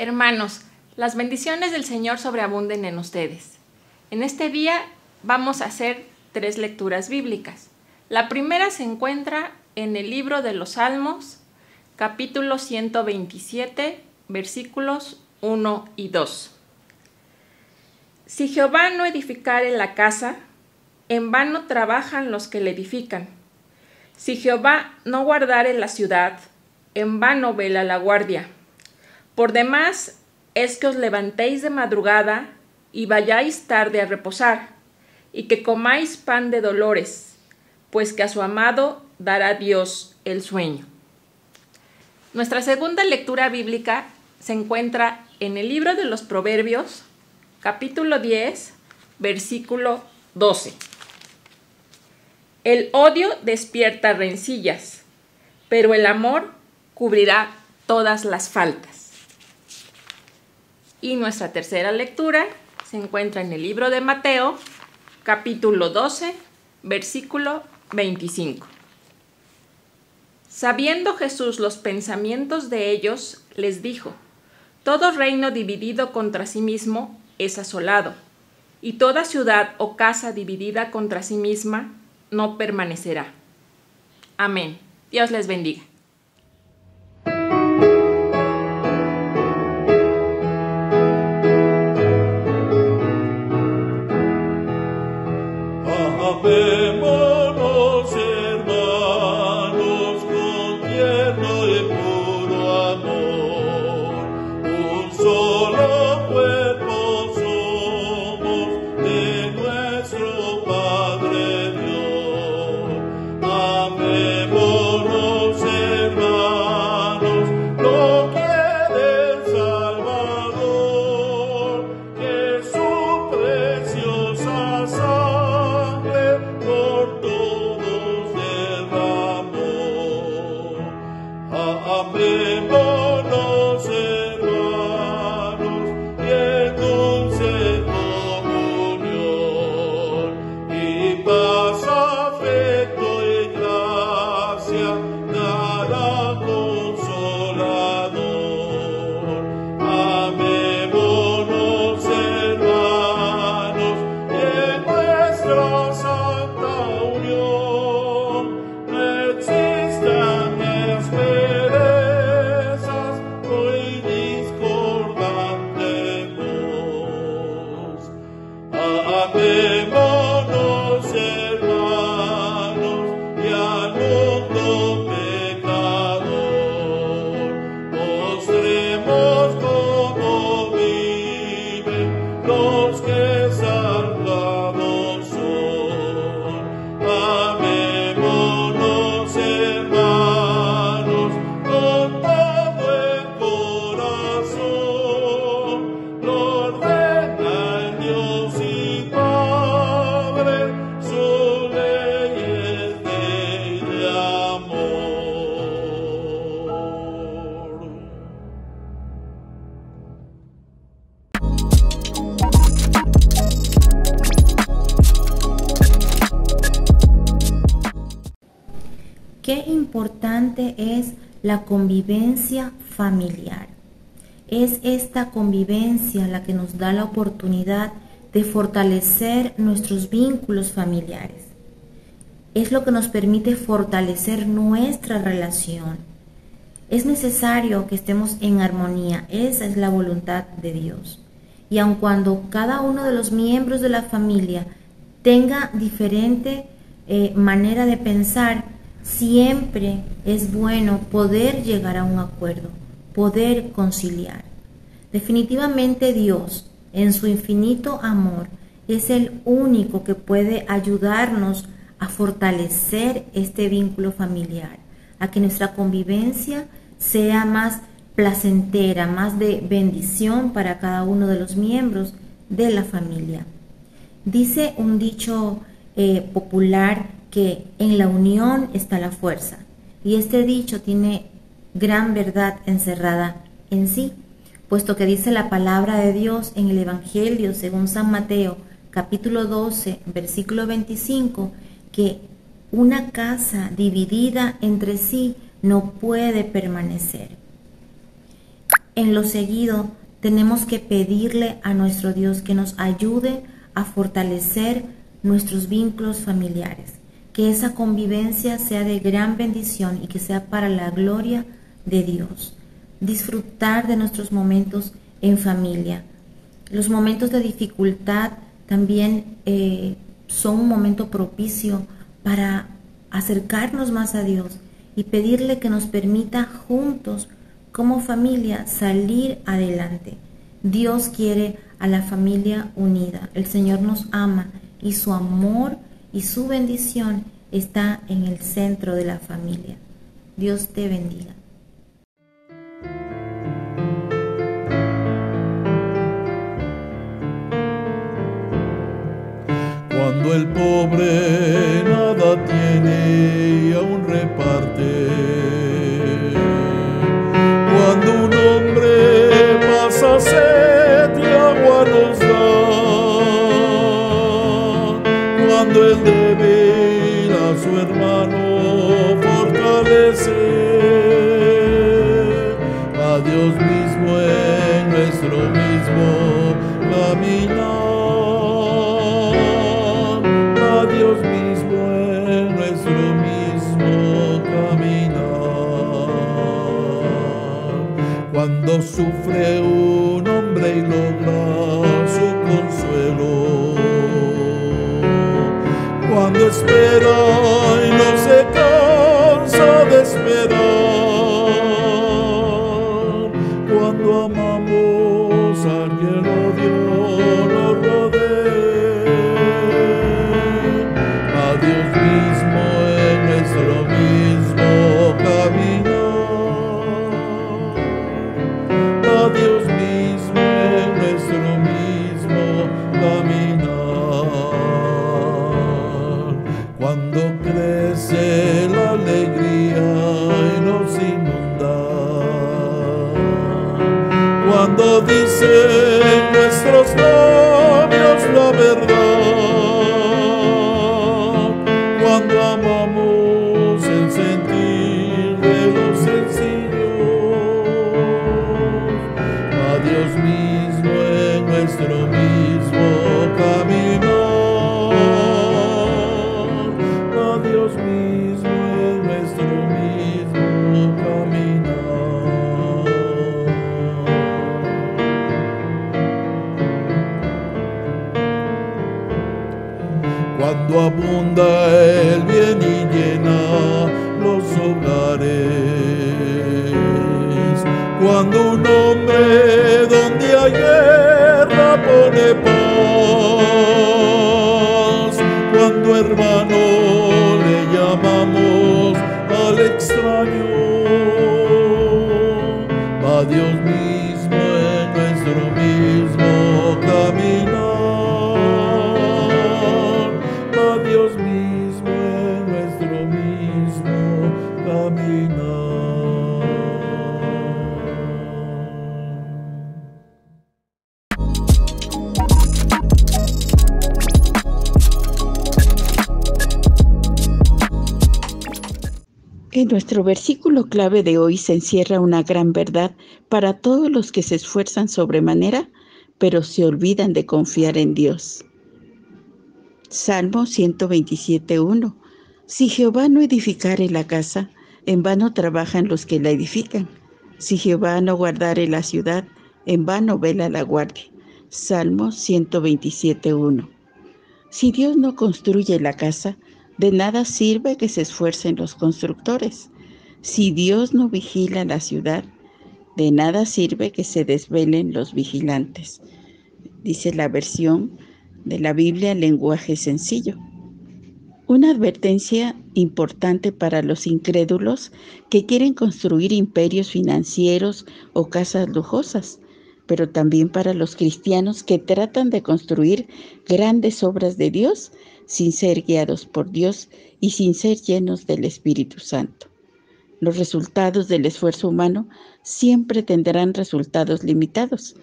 Hermanos, las bendiciones del Señor sobreabunden en ustedes. En este día vamos a hacer 3 lecturas bíblicas. La primera se encuentra en el libro de los Salmos, capítulo 127, versículos 1 y 2. Si Jehová no edificare la casa, en vano trabajan los que la edifican. Si Jehová no guardare la ciudad, en vano vela la guardia. Por demás es que os levantéis de madrugada y vayáis tarde a reposar, y que comáis pan de dolores, pues que a su amado dará Dios el sueño. Nuestra segunda lectura bíblica se encuentra en el libro de los Proverbios, capítulo 10, versículo 12. El odio despierta rencillas, pero el amor cubrirá todas las faltas. Y nuestra tercera lectura se encuentra en el libro de Mateo, capítulo 12, versículo 25. Sabiendo Jesús los pensamientos de ellos, les dijo: todo reino dividido contra sí mismo es asolado, y toda ciudad o casa dividida contra sí misma no permanecerá. Amén. Dios les bendiga. Amémonos, hermanos, con tierno y puro amor. Un solo cuerpo somos de nuestro Padre Dios. Amémonos, hermanos, lo quiere el Salvador, que su preciosa sangre por todos derramó. Amémonos, hermanos, y en dulce comunión, y paz, afecto y gracia dará consolador. Amémonos, hermanos, y en nuestra santa unión no existan asperezas muy discordantes voz. Amémonos, hermanos, y al mundo pecador mostremos cómo viven los que salvados son. Amémonos, hermanos, con todo el corazón. Lo ordena el Dios y Padre, su ley es de amor. Qué importante es la convivencia familiar. Es esta convivencia la que nos da la oportunidad de fortalecer nuestros vínculos familiares. Es lo que nos permite fortalecer nuestra relación. Es necesario que estemos en armonía. Esa es la voluntad de Dios. Y aun cuando cada uno de los miembros de la familia tenga diferente manera de pensar, siempre es bueno poder llegar a un acuerdo, poder conciliar. Definitivamente Dios, en su infinito amor, es el único que puede ayudarnos a fortalecer este vínculo familiar, a que nuestra convivencia sea más placentera, más de bendición para cada uno de los miembros de la familia. Dice un dicho popular que en la unión está la fuerza, y este dicho tiene gran verdad encerrada en sí, puesto que dice la palabra de Dios en el Evangelio según San Mateo, capítulo 12, versículo 25, que una casa dividida entre sí no puede permanecer. En lo seguido, tenemos que pedirle a nuestro Dios que nos ayude a fortalecer nuestros vínculos familiares, que esa convivencia sea de gran bendición y que sea para la gloria de Dios. Disfrutar de nuestros momentos en familia. Los momentos de dificultad también son un momento propicio para acercarnos más a Dios y pedirle que nos permita juntos como familia salir adelante. Dios quiere a la familia unida. El Señor nos ama y su amor y su bendición está en el centro de la familia. Dios te bendiga. Cuando el pobre nada tiene y aún reparte, cuando un hombre pasa sed y agua nos da, cuando el débil a su hermano fortalece, a Dios mismo en nuestro mismo caminar. Dios mismo en nuestro mismo caminar. Cuando sufre un hombre y logra su consuelo, cuando espera y no se cansa de esperar, cuando amamos a quien odio nos rodea, Dios mismo en nuestro mismo caminar, a Dios mismo en nuestro mismo caminar. Cuando crece la alegría y nos inunda, cuando dicen nuestros labios la verdad, cuando amamos el sentir de los sencillos, a Dios mismo en nuestro mismo caminar, a Dios mismo en nuestro mismo caminar. Cuando abunda el bien y llena los hogares, cuando un hombre donde hay guerra pone paz, cuando hermano le llamamos al extraño, a Dios mismo en nuestro mismo caminar, a Dios mismo en nuestro mismo caminar. En nuestro versículo clave de hoy se encierra una gran verdad para todos los que se esfuerzan sobremanera, pero se olvidan de confiar en Dios. Salmo 127:1. Si Jehová no edificare la casa, en vano trabajan los que la edifican. Si Jehová no guardare la ciudad, en vano vela la guardia. Salmo 127:1. Si Dios no construye la casa, de nada sirve que se esfuercen los constructores. Si Dios no vigila la ciudad, de nada sirve que se desvelen los vigilantes. Dice la versión de la Biblia en lenguaje sencillo. Una advertencia importante para los incrédulos que quieren construir imperios financieros o casas lujosas, pero también para los cristianos que tratan de construir grandes obras de Dios sin ser guiados por Dios y sin ser llenos del Espíritu Santo. Los resultados del esfuerzo humano siempre tendrán resultados limitados,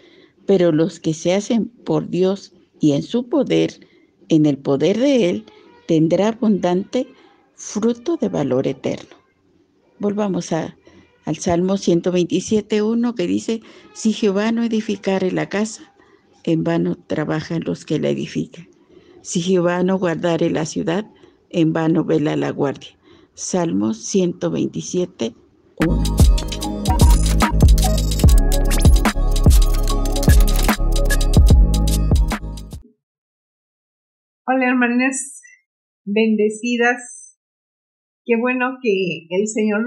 pero los que se hacen por Dios y en su poder, en el poder de Él, tendrá abundante fruto de valor eterno. Volvamos a al Salmo 127:1 que dice: si Jehová no edificare la casa, en vano trabajan los que la edifican. Si Jehová no guardare la ciudad, en vano vela la guardia. Salmo 127:1. Hola, hermanas bendecidas. Qué bueno que el Señor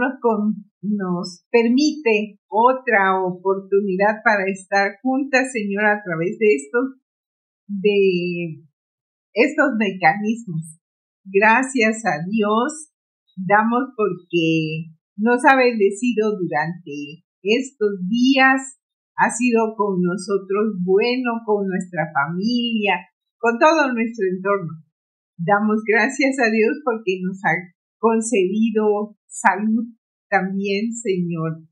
nos permite otra oportunidad para estar juntas, Señor, a través de estos mecanismos. Gracias a Dios damos porque nos ha bendecido durante estos días. Ha sido con nosotros bueno, con nuestra familia, con todo nuestro entorno. Damos gracias a Dios porque nos ha concedido salud también, Señor.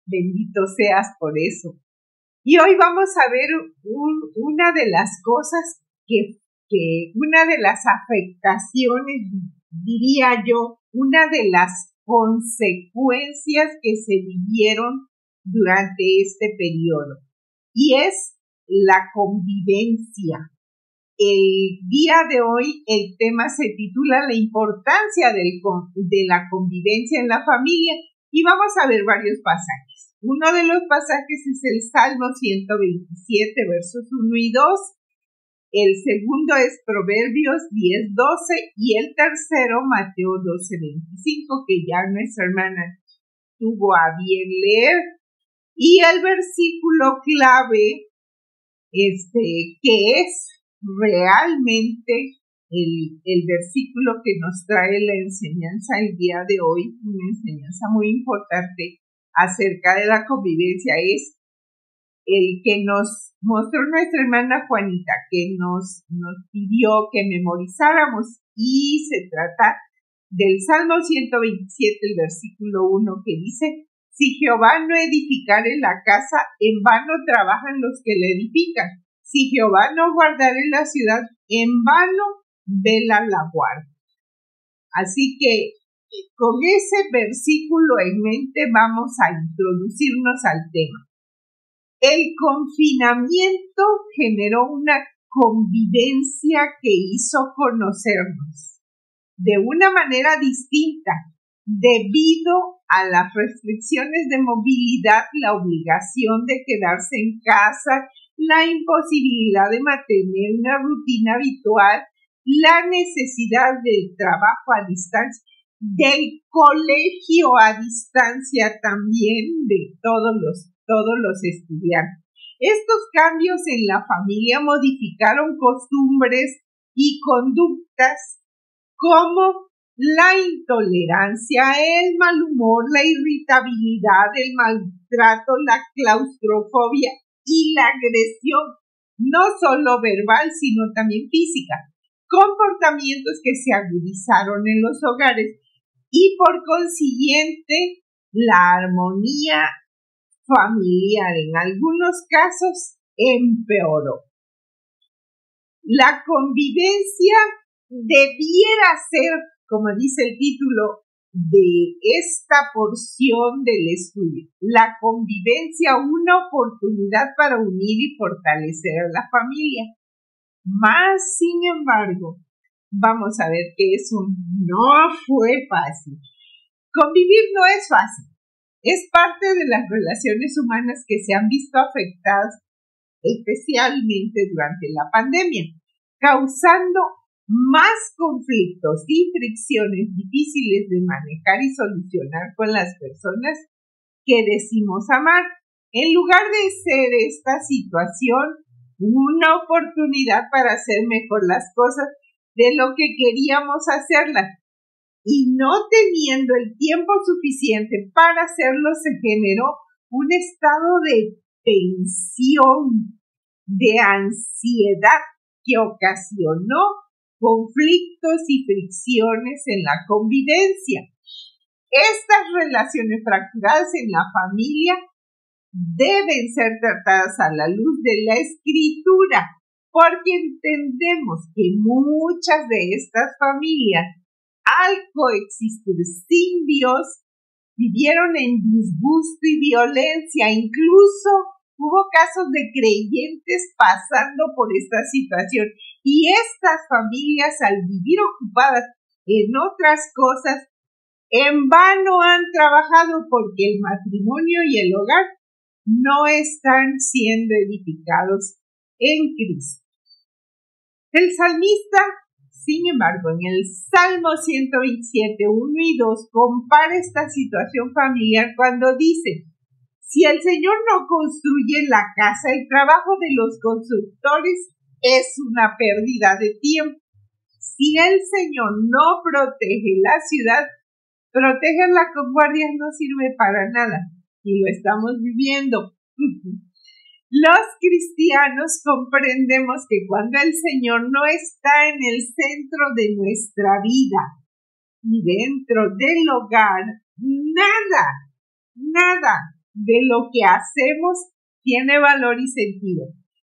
Bendito seas por eso. Y hoy vamos a ver una de las cosas una de las afectaciones, diría yo, una de las consecuencias que se vivieron durante este periodo. Y es la convivencia. El día de hoy el tema se titula La importancia de la convivencia en la familia y vamos a ver varios pasajes. Uno de los pasajes es el Salmo 127, versos 1 y 2. El segundo es Proverbios 10:12 y el tercero Mateo 12:25, que ya nuestra hermana tuvo a bien leer. Y el versículo clave, que es realmente el versículo que nos trae la enseñanza el día de hoy, una enseñanza muy importante acerca de la convivencia, es el que nos mostró nuestra hermana Juanita, que nos pidió que memorizáramos, y se trata del Salmo 127, el versículo 1, que dice: si Jehová no edificare la casa, en vano trabajan los que la edifican. Si Jehová no guardare la ciudad, en vano vela la guardia. Así que con ese versículo en mente vamos a introducirnos al tema. El confinamiento generó una convivencia que hizo conocernos de una manera distinta debido a las restricciones de movilidad, la obligación de quedarse en casa, la imposibilidad de mantener una rutina habitual, la necesidad del trabajo a distancia, del colegio a distancia también, de todos los estudiantes. Estos cambios en la familia modificaron costumbres y conductas como la intolerancia, el mal humor, la irritabilidad, el maltrato, la claustrofobia y la agresión, no solo verbal, sino también física. Comportamientos que se agudizaron en los hogares y por consiguiente la armonía familiar en algunos casos empeoró. La convivencia debiera ser, como dice el título de esta porción del estudio, la convivencia, una oportunidad para unir y fortalecer a la familia. Más, sin embargo, vamos a ver que eso no fue fácil. Convivir no es fácil. Es parte de las relaciones humanas que se han visto afectadas especialmente durante la pandemia, causando más conflictos y fricciones difíciles de manejar y solucionar con las personas que decimos amar. En lugar de ser esta situación una oportunidad para hacer mejor las cosas de lo que queríamos hacerlas, y no teniendo el tiempo suficiente para hacerlo, se generó un estado de tensión, de ansiedad que ocasionó conflictos y fricciones en la convivencia. Estas relaciones fracturadas en la familia deben ser tratadas a la luz de la Escritura, porque entendemos que muchas de estas familias, al coexistir sin Dios, vivieron en disgusto y violencia. Incluso hubo casos de creyentes pasando por esta situación. Y estas familias, al vivir ocupadas en otras cosas, en vano han trabajado porque el matrimonio y el hogar no están siendo edificados en Cristo. El salmista, sin embargo, en el Salmo 127, 1 y 2, compara esta situación familiar cuando dice: si el Señor no construye la casa, el trabajo de los constructores es una pérdida de tiempo. Si el Señor no protege la ciudad, protegerla con guardias no sirve para nada. Y lo estamos viviendo. Los cristianos comprendemos que cuando el Señor no está en el centro de nuestra vida y dentro del hogar, nada de lo que hacemos tiene valor y sentido.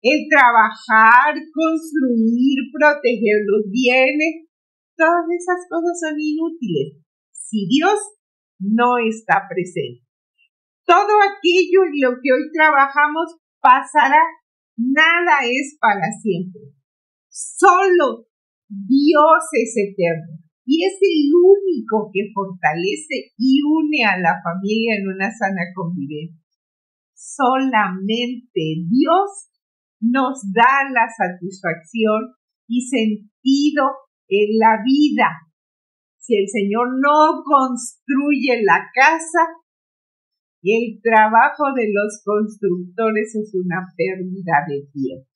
El trabajar, construir, proteger los bienes, todas esas cosas son inútiles si Dios no está presente. Todo aquello en lo que hoy trabajamos pasará, nada es para siempre. Solo Dios es eterno y es el único que fortalece y une a la familia en una sana convivencia. Solamente Dios nos da la satisfacción y sentido en la vida. Si el Señor no construye la casa, el trabajo de los constructores es una pérdida de tiempo.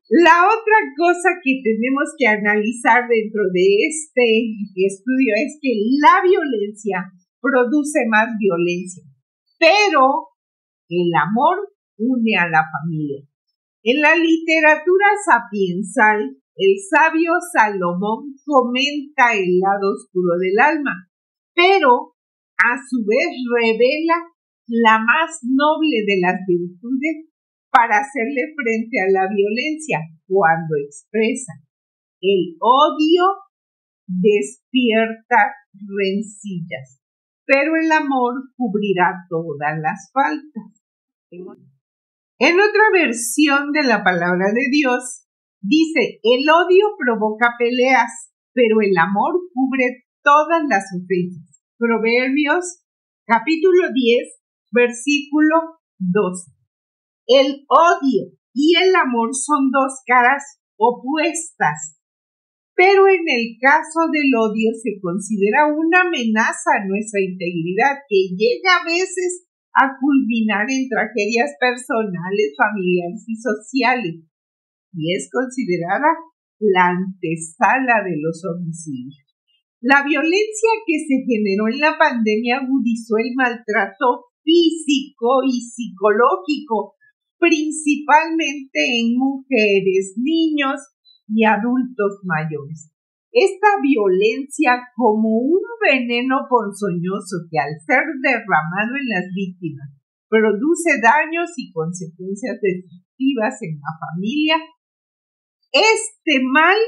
La otra cosa que tenemos que analizar dentro de este estudio es que la violencia produce más violencia, pero el amor une a la familia. En la literatura sapiensal, el sabio Salomón comenta el lado oscuro del alma, pero a su vez revela la más noble de las virtudes para hacerle frente a la violencia, cuando expresa: el odio despierta rencillas, pero el amor cubrirá todas las faltas. En otra versión de la palabra de Dios dice: el odio provoca peleas, pero el amor cubre todas las ofensas. Proverbios capítulo 10, versículo 12. El odio y el amor son dos caras opuestas, pero en el caso del odio se considera una amenaza a nuestra integridad que llega a veces a culminar en tragedias personales, familiares y sociales, y es considerada la antesala de los homicidios. La violencia que se generó en la pandemia agudizó el maltrato físico y psicológico, principalmente en mujeres, niños y adultos mayores. Esta violencia, como un veneno ponzoñoso que al ser derramado en las víctimas produce daños y consecuencias destructivas en la familia, este mal,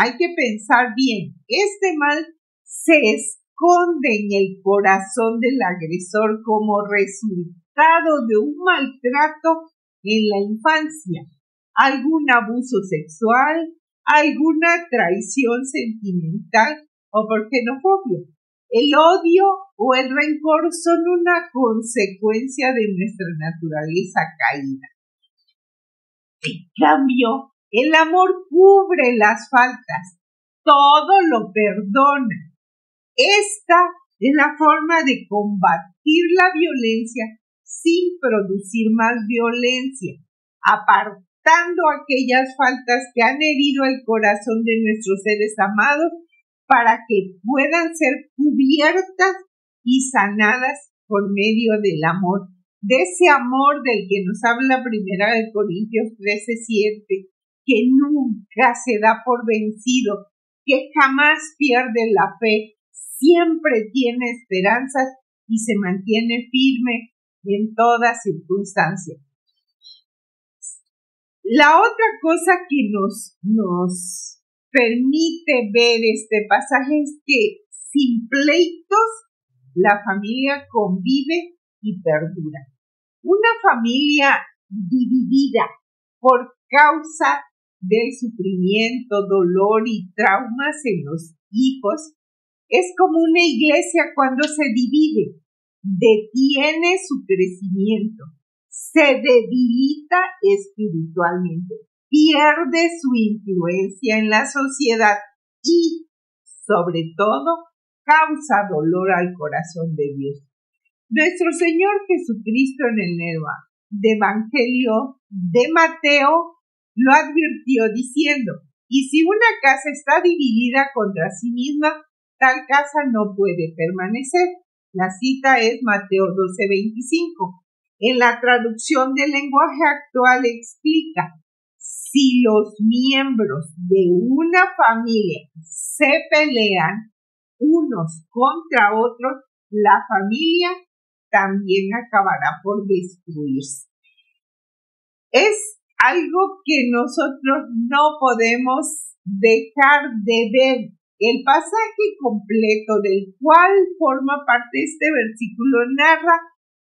hay que pensar bien, este mal se esconde en el corazón del agresor como resultado de un maltrato en la infancia, algún abuso sexual, alguna traición sentimental o por xenofobia. El odio o el rencor son una consecuencia de nuestra naturaleza caída. En cambio, el amor cubre las faltas, todo lo perdona. Esta es la forma de combatir la violencia sin producir más violencia, apartando aquellas faltas que han herido el corazón de nuestros seres amados para que puedan ser cubiertas y sanadas por medio del amor, de ese amor del que nos habla 1 Corintios 13:7, que nunca se da por vencido, que jamás pierde la fe, siempre tiene esperanzas y se mantiene firme en toda circunstancia. La otra cosa que nos permite ver este pasaje es que Sin pleitos, la familia convive y perdura. Una familia dividida por causa del sufrimiento, dolor y traumas en los hijos es como una iglesia cuando se divide, detiene su crecimiento, se debilita espiritualmente, pierde su influencia en la sociedad y, sobre todo, causa dolor al corazón de Dios. Nuestro Señor Jesucristo en el Evangelio de Mateo lo advirtió diciendo: y si una casa está dividida contra sí misma, tal casa no puede permanecer. La cita es Mateo 12:25. En la traducción del lenguaje actual explica: si los miembros de una familia se pelean unos contra otros, la familia también acabará por destruirse. Es algo que nosotros no podemos dejar de ver. El pasaje completo del cual forma parte este versículo narra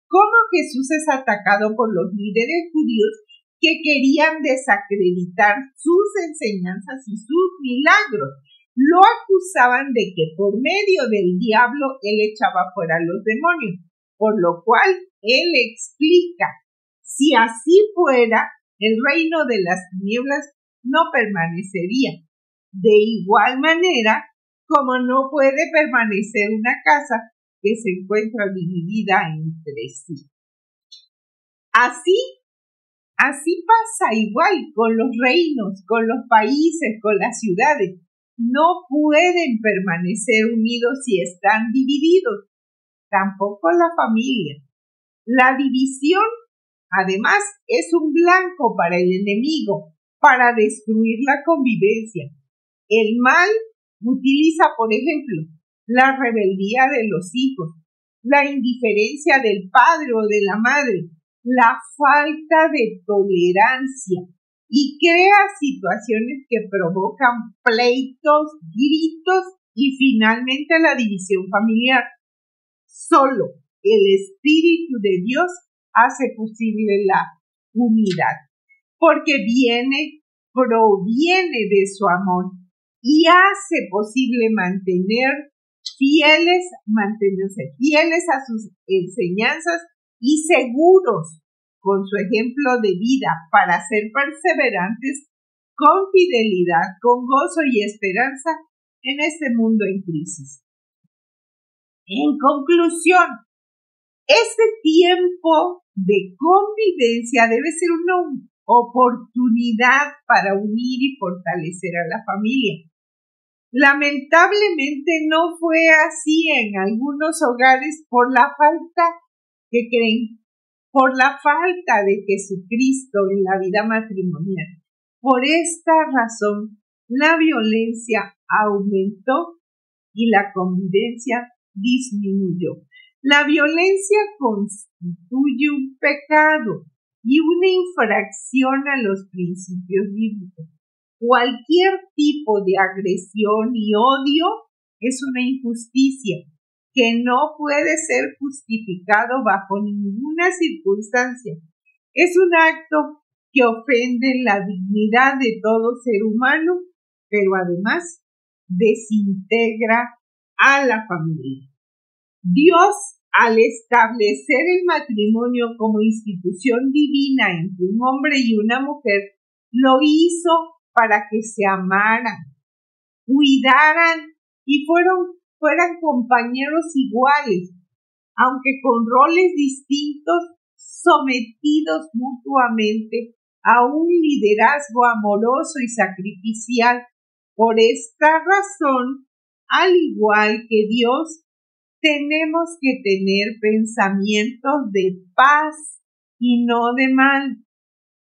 cómo Jesús es atacado por los líderes judíos que querían desacreditar sus enseñanzas y sus milagros. Lo acusaban de que por medio del diablo él echaba fuera a los demonios, por lo cual él explica: si así fuera, el reino de las tinieblas no permanecería. De igual manera, como no puede permanecer una casa que se encuentra dividida entre sí. Así pasa igual con los reinos, con los países, con las ciudades. No pueden permanecer unidos si están divididos. Tampoco la familia. La división, además, es un blanco para el enemigo, para destruir la convivencia. El mal utiliza, por ejemplo, la rebeldía de los hijos, la indiferencia del padre o de la madre, la falta de tolerancia y crea situaciones que provocan pleitos, gritos y finalmente la división familiar. Solo el Espíritu de Dios hace posible la unidad, porque proviene de su amor y hace posible mantenerse fieles a sus enseñanzas y seguros con su ejemplo de vida para ser perseverantes con fidelidad, con gozo y esperanza en este mundo en crisis. En conclusión, este tiempo de convivencia debe ser una oportunidad para unir y fortalecer a la familia. Lamentablemente no fue así en algunos hogares por la falta de Jesucristo en la vida matrimonial. Por esta razón, la violencia aumentó y la convivencia disminuyó. La violencia constituye un pecado y una infracción a los principios bíblicos. Cualquier tipo de agresión y odio es una injusticia que no puede ser justificado bajo ninguna circunstancia. Es un acto que ofende la dignidad de todo ser humano, pero además desintegra a la familia. Dios, al establecer el matrimonio como institución divina entre un hombre y una mujer, lo hizo para que se amaran, cuidaran y fueran compañeros iguales, aunque con roles distintos, sometidos mutuamente a un liderazgo amoroso y sacrificial. Por esta razón, al igual que Dios, tenemos que tener pensamientos de paz y no de mal,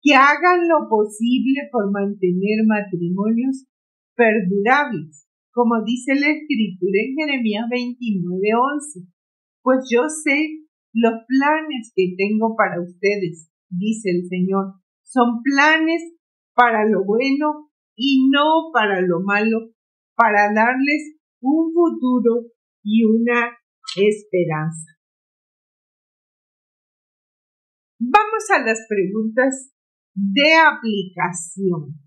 que hagan lo posible por mantener matrimonios perdurables, como dice la Escritura en Jeremías 29:11. Pues yo sé los planes que tengo para ustedes, dice el Señor. Son planes para lo bueno y no para lo malo, para darles un futuro y una esperanza. Vamos a las preguntas de aplicación.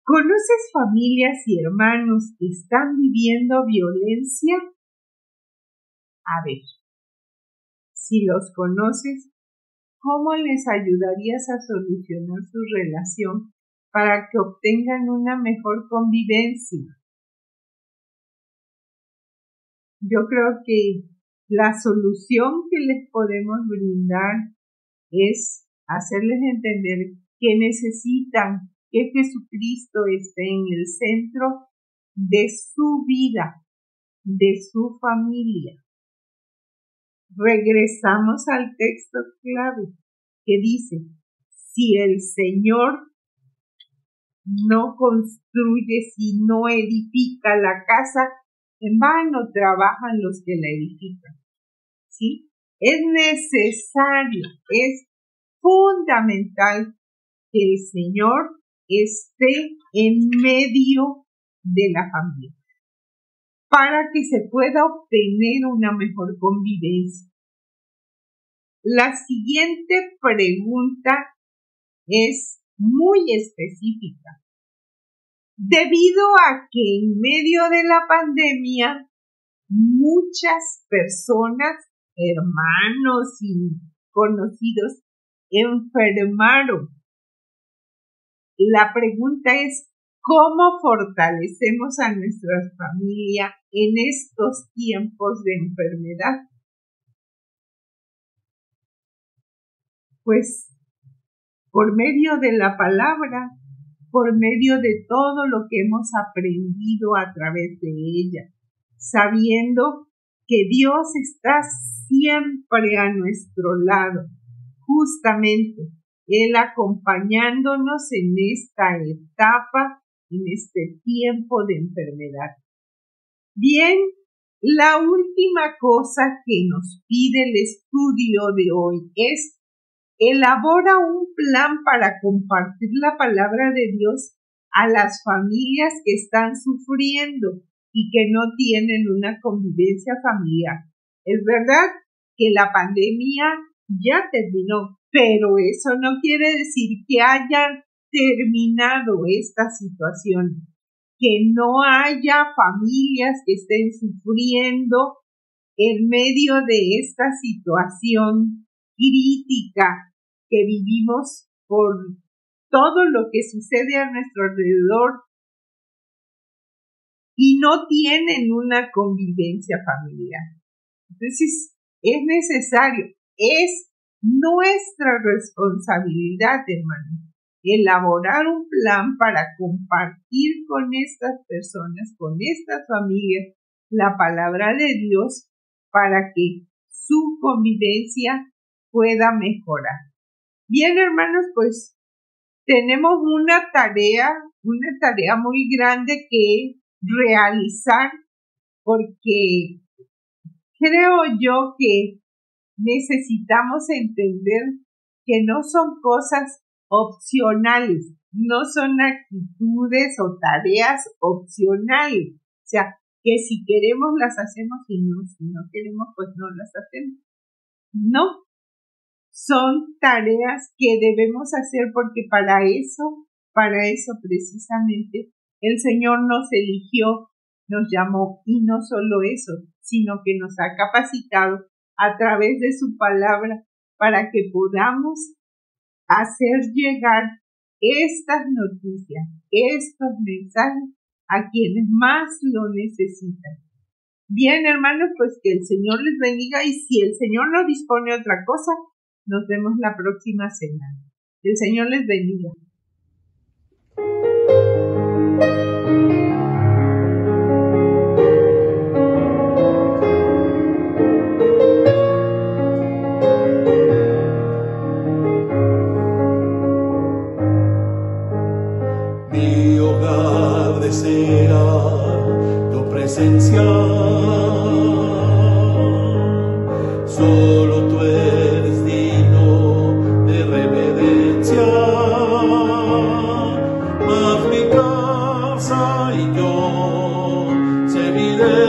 ¿Conoces familias y hermanos que están viviendo violencia? A ver, si los conoces, ¿cómo les ayudarías a solucionar su relación para que obtengan una mejor convivencia? Yo creo que la solución que les podemos brindar es hacerles entender que necesitan que Jesucristo esté en el centro de su vida, de su familia. Regresamos al texto clave que dice, si el Señor no construye, si no edifica la casa, en vano trabajan los que la edifican. ¿Sí? Es necesario, es fundamental que el Señor esté en medio de la familia para que se pueda obtener una mejor convivencia. La siguiente pregunta es muy específica. Debido a que en medio de la pandemia muchas personas, hermanos y conocidos, enfermaron. La pregunta es, ¿cómo fortalecemos a nuestra familia en estos tiempos de enfermedad? Pues, por medio de la palabra, por medio de todo lo que hemos aprendido a través de ella, sabiendo que Dios está siempre a nuestro lado, justamente Él acompañándonos en esta etapa, en este tiempo de enfermedad. Bien, la última cosa que nos pide el estudio de hoy es elabora un plan para compartir la palabra de Dios a las familias que están sufriendo y que no tienen una convivencia familiar. Es verdad que la pandemia ya terminó, pero eso no quiere decir que haya terminado esta situación, que no haya familias que estén sufriendo en medio de esta situación crítica que vivimos por todo lo que sucede a nuestro alrededor y no tienen una convivencia familiar. Entonces, es necesario, es nuestra responsabilidad, hermanos, elaborar un plan para compartir con estas personas, con estas familias, la palabra de Dios para que su convivencia pueda mejorar. Bien, hermanos, pues tenemos una tarea muy grande que realizar, porque creo yo que necesitamos entender que no son cosas opcionales, no son actitudes o tareas opcionales. O sea, que si queremos las hacemos y no, si no queremos pues no las hacemos. No, son tareas que debemos hacer porque para eso precisamente el Señor nos eligió, nos llamó y no solo eso, sino que nos ha capacitado a través de su palabra para que podamos hacer llegar estas noticias, estos mensajes a quienes más lo necesitan. Bien, hermanos, pues que el Señor les bendiga y si el Señor no dispone otra cosa, nos vemos la próxima semana. El Señor les bendiga. Mi hogar deseará tu presencia. Solo tú eres digno de reverencia. Mas mi casa y yo serviré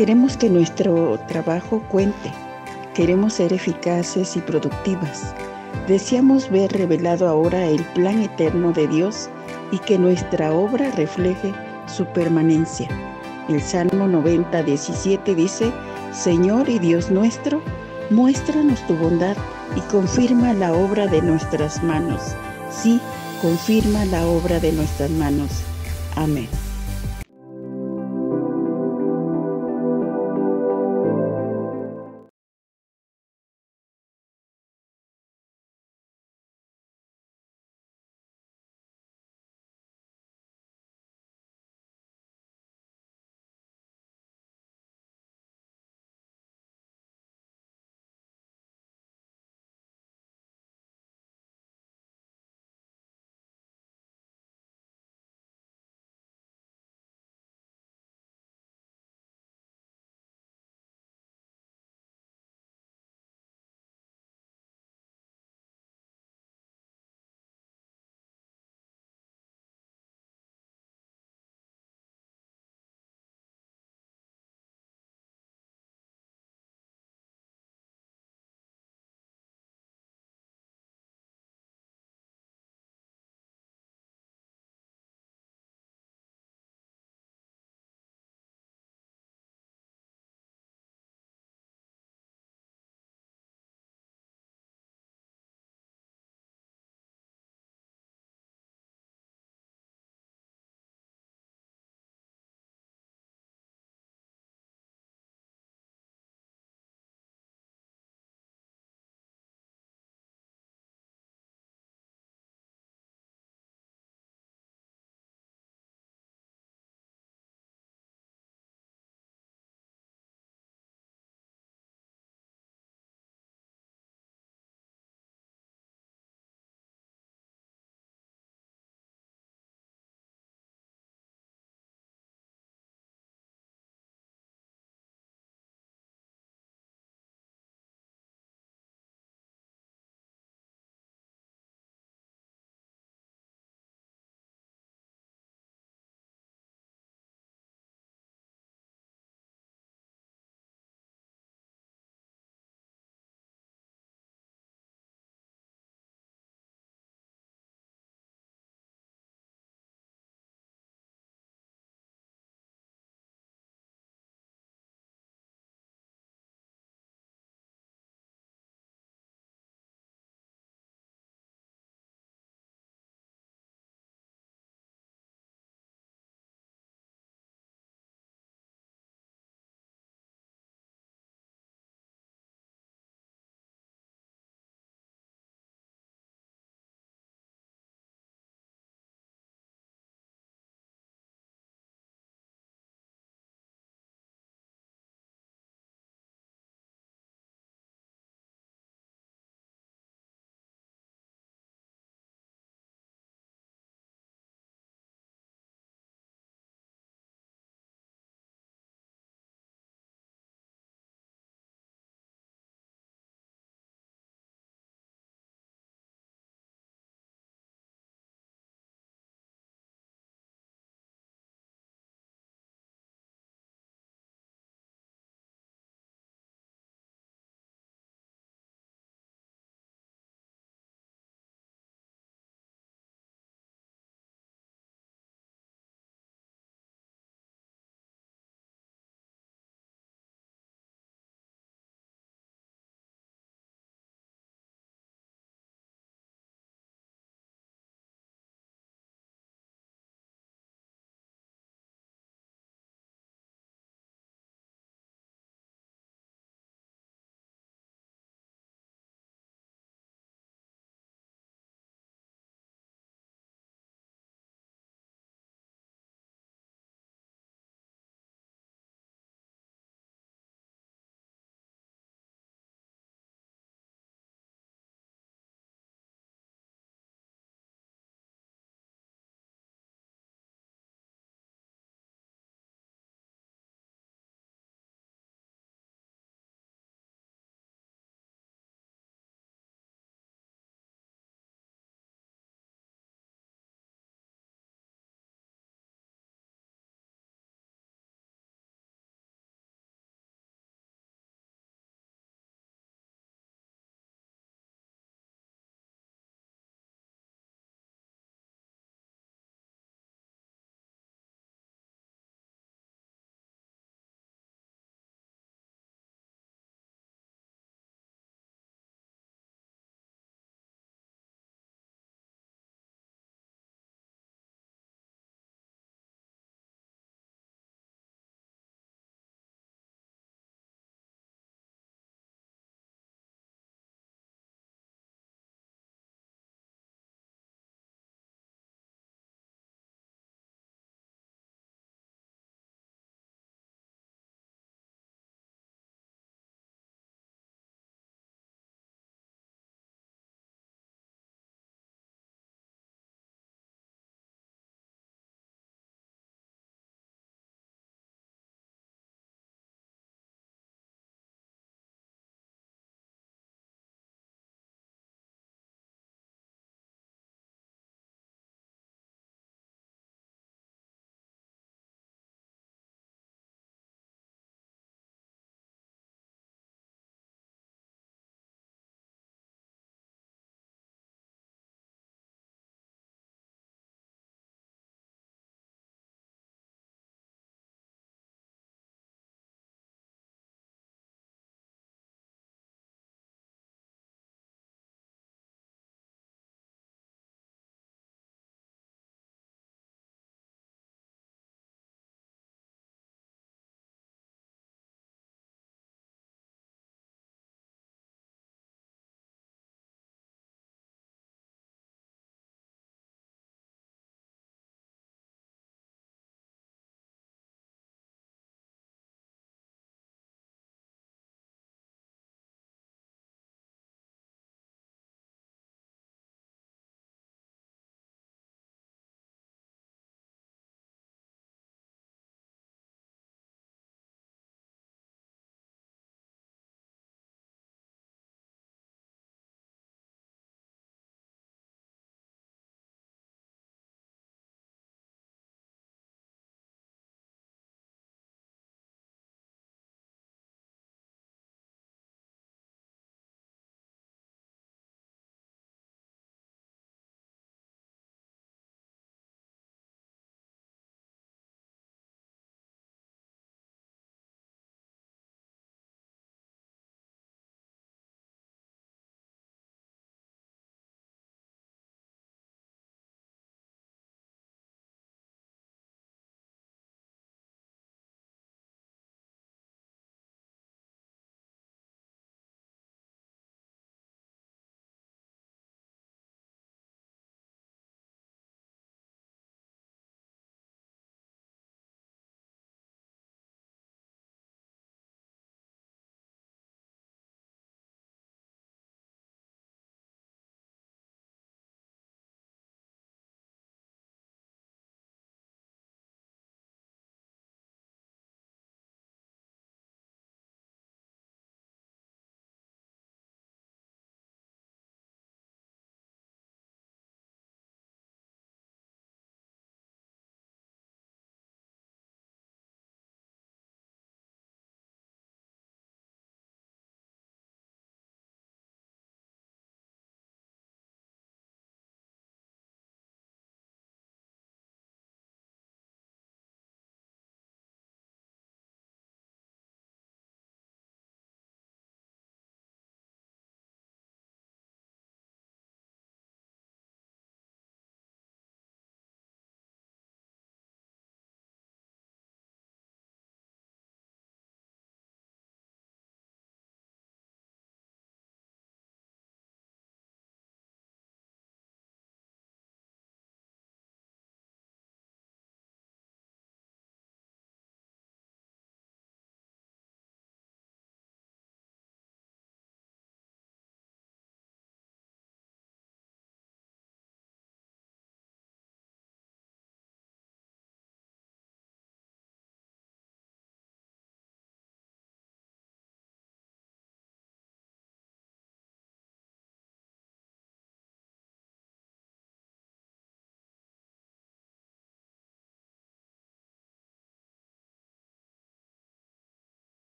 Queremos que nuestro trabajo cuente. Queremos ser eficaces y productivas. Deseamos ver revelado ahora el plan eterno de Dios y que nuestra obra refleje su permanencia. El Salmo 90:17 dice: Señor y Dios nuestro, muéstranos tu bondad y confirma la obra de nuestras manos. Sí, confirma la obra de nuestras manos. Amén.